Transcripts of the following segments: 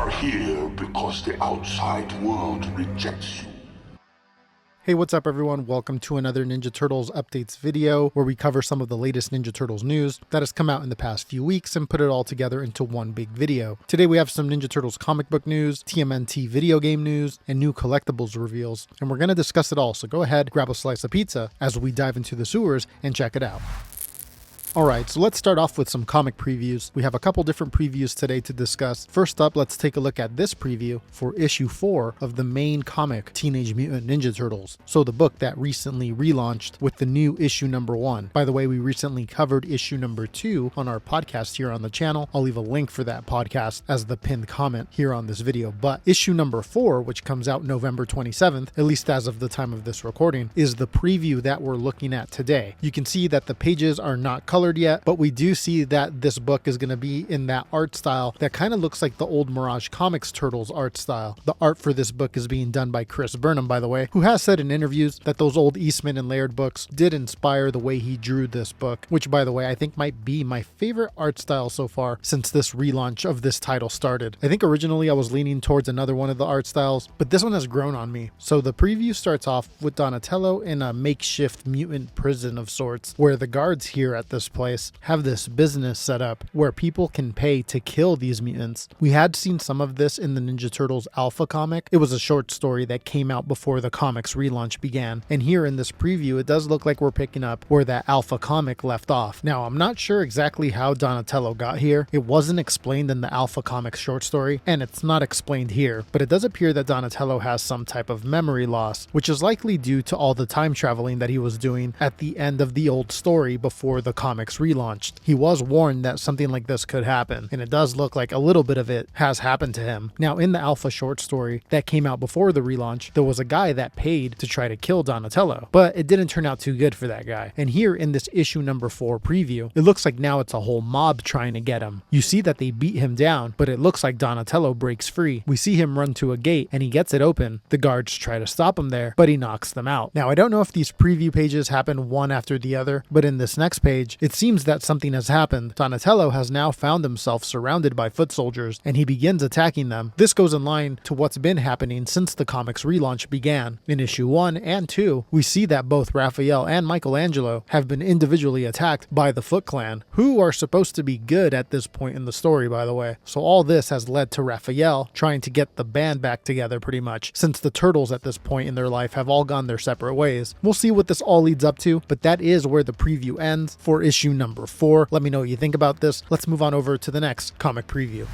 are here because the outside world rejects you. Hey, what's up everyone? Welcome to another Ninja Turtles updates video where we cover some of the latest Ninja Turtles news that has come out in the past few weeks and put it all together into one big video. Today we have some Ninja Turtles comic book news, TMNT video game news, and new collectibles reveals, and we're going to discuss it all, so go ahead, grab a slice of pizza as we dive into the sewers and check it out. Alright, so let's start off with some comic previews. We have a couple different previews today to discuss. First up, let's take a look at this preview for issue 4 of the main comic, Teenage Mutant Ninja Turtles. So the book that recently relaunched with the new issue number 1. By the way, we recently covered issue number 2 on our podcast here on the channel. I'll leave a link for that podcast as the pinned comment here on this video. But issue number 4, which comes out November 27th, at least as of the time of this recording, is the preview that we're looking at today. You can see that the pages are not colored yet, but we do see that this book is going to be in that art style that kind of looks like the old Mirage Comics Turtles art style. The art for this book is being done by Chris Burnham, by the way, who has said in interviews that those old Eastman and Laird books did inspire the way he drew this book, which by the way I think might be my favorite art style so far since this relaunch of this title started. I think originally I was leaning towards another one of the art styles, but this one has grown on me. So the preview starts off with Donatello in a makeshift mutant prison of sorts, where the guards here at this place have this business set up where people can pay to kill these mutants. We had seen some of this in the Ninja Turtles Alpha comic. It was a short story that came out before the comic's relaunch began, and here in this preview it does look like we're picking up where that Alpha comic left off. Now I'm not sure exactly how Donatello got here. It wasn't explained in the Alpha comics short story, and it's not explained here, but it does appear that Donatello has some type of memory loss, which is likely due to all the time traveling that he was doing at the end of the old story before the comics relaunched. He was warned that something like this could happen, and it does look like a little bit of it has happened to him. Now in the Alpha short story that came out before the relaunch, there was a guy that paid to try to kill Donatello, but it didn't turn out too good for that guy. And here in this issue number 4 preview, it looks like now it's a whole mob trying to get him. You see that they beat him down, but it looks like Donatello breaks free. We see him run to a gate and he gets it open. The guards try to stop him there, but he knocks them out. Now I don't know if these preview pages happen one after the other, but in this next page, it seems that something has happened. Donatello has now found himself surrounded by foot soldiers and he begins attacking them. This goes in line to what's been happening since the comics relaunch began. In issue 1 and 2, we see that both Raphael and Michelangelo have been individually attacked by the Foot Clan, who are supposed to be good at this point in the story, by the way. So all this has led to Raphael trying to get the band back together pretty much, since the Turtles at this point in their life have all gone their separate ways. We'll see what this all leads up to, but that is where the preview ends for issue number 4. Let me know what you think about this. Let's move on over to the next comic preview.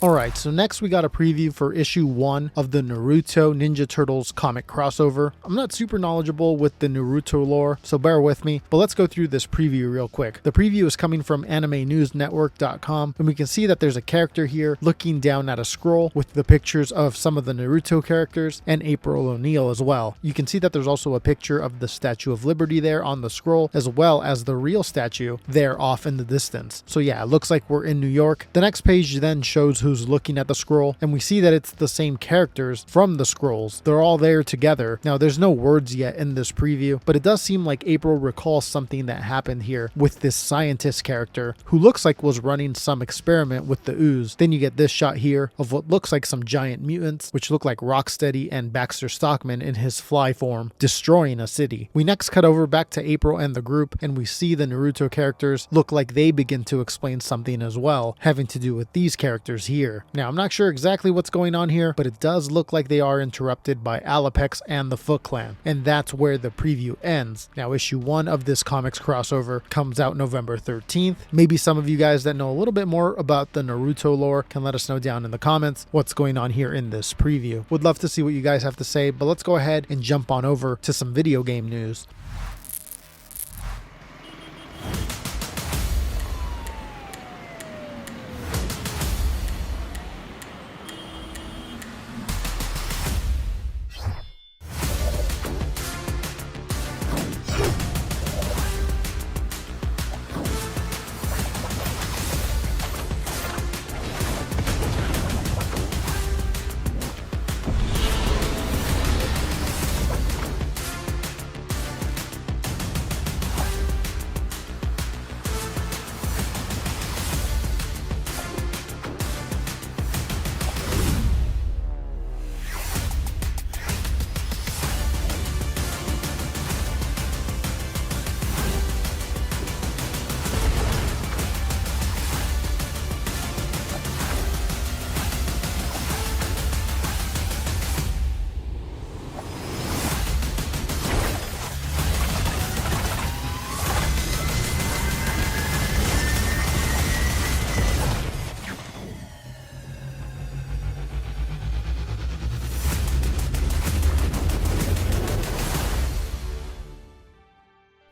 Alright, so next we got a preview for issue 1 of the Naruto Ninja Turtles comic crossover. I'm not super knowledgeable with the Naruto lore, so bear with me, but let's go through this preview real quick. The preview is coming from AnimeNewsNetwork.com, and we can see that there's a character here looking down at a scroll with the pictures of some of the Naruto characters and April O'Neil as well. You can see that there's also a picture of the Statue of Liberty there on the scroll, as well as the real statue there off in the distance. So yeah, it looks like we're in New York. The next page then shows who's looking at the scroll, and we see that it's the same characters from the scrolls. They're all there together. Now there's no words yet in this preview, but it does seem like April recalls something that happened here with this scientist character who looks like was running some experiment with the ooze. Then you get this shot here of what looks like some giant mutants, which look like Rocksteady and Baxter Stockman in his fly form, destroying a city. We next cut over back to April and the group, and we see the Naruto characters look like they begin to explain something as well, having to do with these characters here. Now, I'm not sure exactly what's going on here, but it does look like they are interrupted by Alapex and the Foot Clan, and that's where the preview ends. Now, issue 1 of this comics crossover comes out November 13th. Maybe some of you guys that know a little bit more about the Naruto lore can let us know down in the comments what's going on here in this preview. Would love to see what you guys have to say, but let's go ahead and jump on over to some video game news.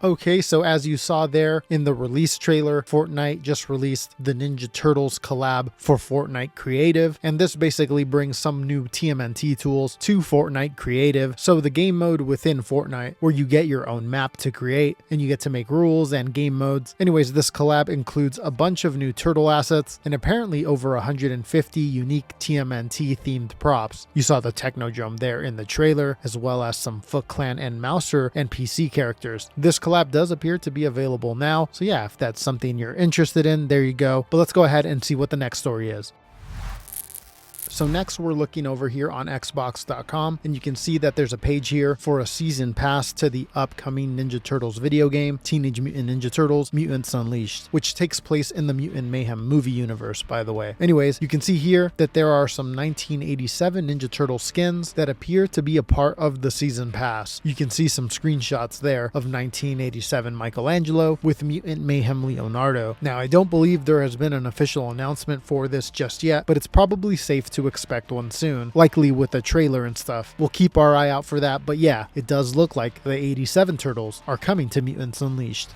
Okay, so as you saw there in the release trailer, Fortnite just released the Ninja Turtles collab for Fortnite Creative, and this basically brings some new TMNT tools to Fortnite Creative. So the game mode within Fortnite, where you get your own map to create, and you get to make rules and game modes. Anyways, this collab includes a bunch of new turtle assets, and apparently over 150 unique TMNT themed props. You saw the Technodrome there in the trailer, as well as some Foot Clan and Mouser NPC characters. This collab does appear to be available now, so yeah, if that's something you're interested in, there you go. But let's go ahead and see what the next story is. So next we're looking over here on Xbox.com, and you can see that there's a page here for a season pass to the upcoming Ninja Turtles video game, Teenage Mutant Ninja Turtles Mutants Unleashed, which takes place in the Mutant Mayhem movie universe, by the way. Anyways, you can see here that there are some 1987 Ninja Turtle skins that appear to be a part of the season pass. You can see some screenshots there of 1987 Michelangelo with Mutant Mayhem Leonardo. Now, I don't believe there has been an official announcement for this just yet, but it's probably safe to expect one soon, likely with a trailer and stuff. We'll keep our eye out for that, but yeah, it does look like the 87 Turtles are coming to Mutants Unleashed.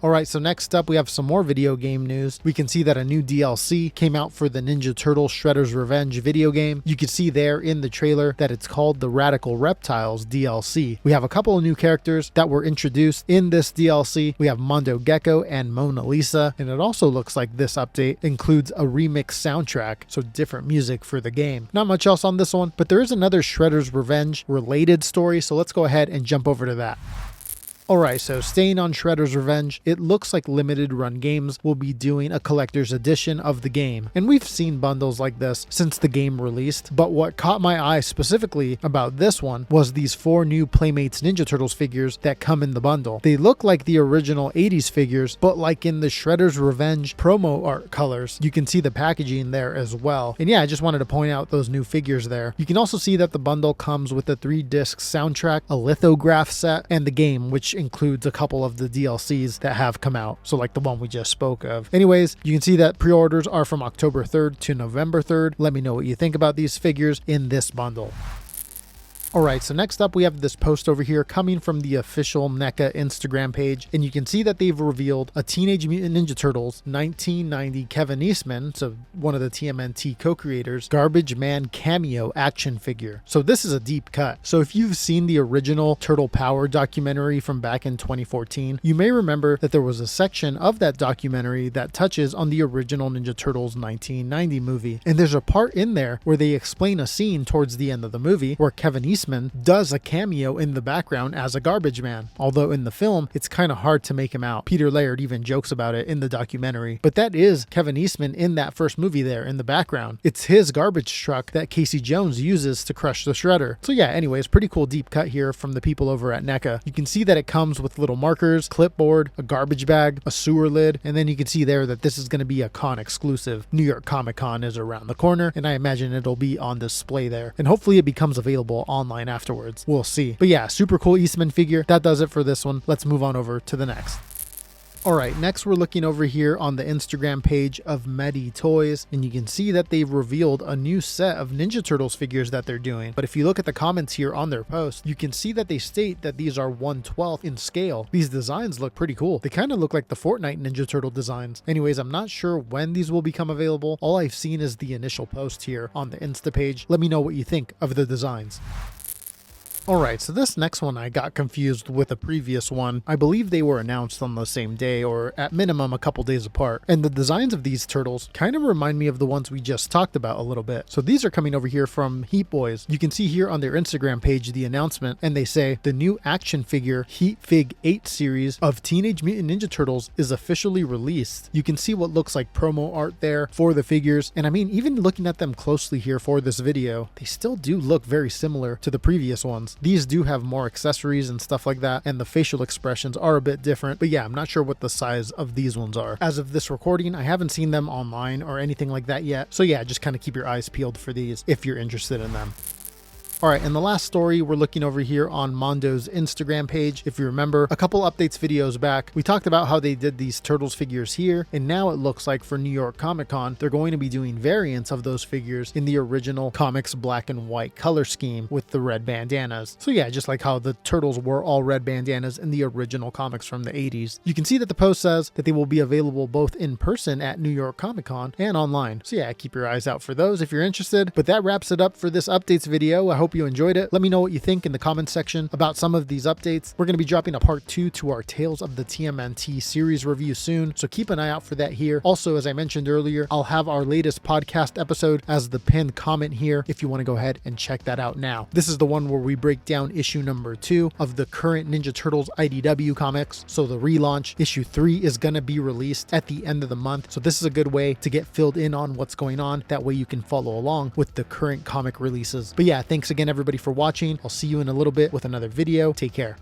Alright, so next up we have some more video game news. We can see that a new DLC came out for the Ninja Turtles Shredder's Revenge video game. You can see there in the trailer that it's called the Radical Reptiles DLC. We have a couple of new characters that were introduced in this DLC. We have Mondo Gecko and Mona Lisa, and it also looks like this update includes a remix soundtrack, so different music for the game. Not much else on this one, but there is another Shredder's Revenge related story, so let's go ahead and jump over to that. Alright, so staying on Shredder's Revenge, it looks like Limited Run Games will be doing a collector's edition of the game. And we've seen bundles like this since the game released, but what caught my eye specifically about this one was these 4 new Playmates Ninja Turtles figures that come in the bundle. They look like the original 80s figures, but like in the Shredder's Revenge promo art colors. You can see the packaging there as well. And yeah, I just wanted to point out those new figures there. You can also see that the bundle comes with a 3-disc soundtrack, a lithograph set, and the game, which includes a couple of the DLCs that have come out, so like the one we just spoke of. Anyways, you can see that pre-orders are from October 3rd to November 3rd. Let me know what you think about these figures in this bundle. Alright, so next up we have this post over here coming from the official NECA Instagram page, and you can see that they've revealed a Teenage Mutant Ninja Turtles 1990 Kevin Eastman, so one of the TMNT co-creators, Garbage Man cameo action figure. So this is a deep cut. So if you've seen the original Turtle Power documentary from back in 2014, you may remember that there was a section of that documentary that touches on the original Ninja Turtles 1990 movie. And there's a part in there where they explain a scene towards the end of the movie where Kevin Eastman does a cameo in the background as a garbage man, although in the film it's kind of hard to make him out. Peter Laird even jokes about it in the documentary, but that is Kevin Eastman in that first movie there in the background. It's his garbage truck that Casey Jones uses to crush the shredder. So yeah, anyways, pretty cool deep cut here from the people over at NECA. You can see that it comes with little markers, clipboard, a garbage bag, a sewer lid, and then you can see there that this is going to be a con exclusive. New York Comic Con is around the corner, and I imagine it'll be on display there, and hopefully it becomes available online afterwards. We'll see. But yeah, super cool Eastman figure. That does it for this one. Let's move on over to the next. Alright, next we're looking over here on the Instagram page of Medi Toys, and you can see that they've revealed a new set of Ninja Turtles figures that they're doing. But if you look at the comments here on their post, you can see that they state that these are 1/12 in scale. These designs look pretty cool. They kind of look like the Fortnite Ninja Turtle designs. Anyways, I'm not sure when these will become available. All I've seen is the initial post here on the Insta page. Let me know what you think of the designs. Alright, so this next one I got confused with the previous one. I believe they were announced on the same day, or at minimum a couple days apart. And the designs of these turtles kind of remind me of the ones we just talked about a little bit. So these are coming over here from Heat Boys. You can see here on their Instagram page the announcement, and they say the new action figure Heat Fig 8 series of Teenage Mutant Ninja Turtles is officially released. You can see what looks like promo art there for the figures, and I mean, even looking at them closely here for this video, they still do look very similar to the previous ones. These do have more accessories and stuff like that, and the facial expressions are a bit different, but yeah, I'm not sure what the size of these ones are. As of this recording, I haven't seen them online or anything like that yet, so yeah, just kind of keep your eyes peeled for these if you're interested in them. Alright, and the last story, we're looking over here on Mondo's Instagram page. If you remember, a couple updates videos back, we talked about how they did these Turtles figures here, and now it looks like for New York Comic Con, they're going to be doing variants of those figures in the original comics black and white color scheme with the red bandanas. So yeah, just like how the Turtles were all red bandanas in the original comics from the 80s. You can see that the post says that they will be available both in person at New York Comic Con and online. So yeah, keep your eyes out for those if you're interested. But that wraps it up for this updates video. I hope you enjoyed it. Let me know what you think in the comments section about some of these updates. We're going to be dropping a part 2 to our Tales of the TMNT series review soon, so keep an eye out for that here. Also, as I mentioned earlier, I'll have our latest podcast episode as the pinned comment here if you want to go ahead and check that out now. This is the one where we break down issue number 2 of the current Ninja Turtles IDW comics. So the relaunch, issue 3 is going to be released at the end of the month. So this is a good way to get filled in on what's going on. That way you can follow along with the current comic releases. But yeah, thanks again everybody for watching. I'll see you in a little bit with another video. Take care.